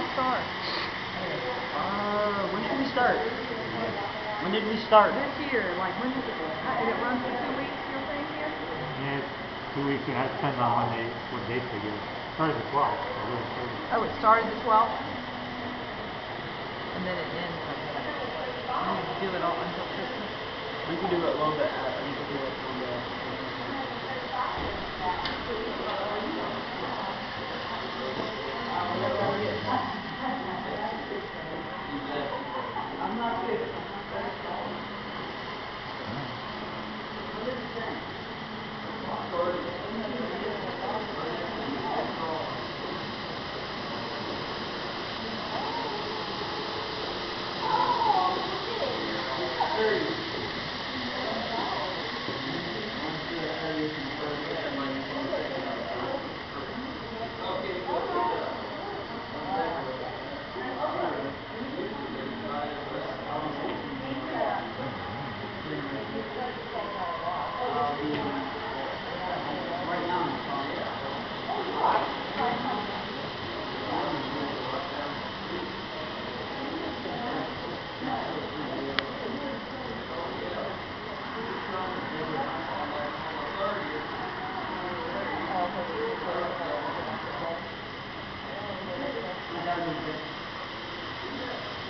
y'all start? When did we start? When did we start? This year, like when did it run for 2 weeks, you're saying here? Yeah, it's 2 weeks. It depends on what dates they give. It started the 12th. Oh, it started the 12th? And then it ends. You do it all until Christmas? We can do it a little bit. We can do it from the. I'm not good.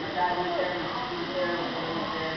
My dad went there and he was there and he was there.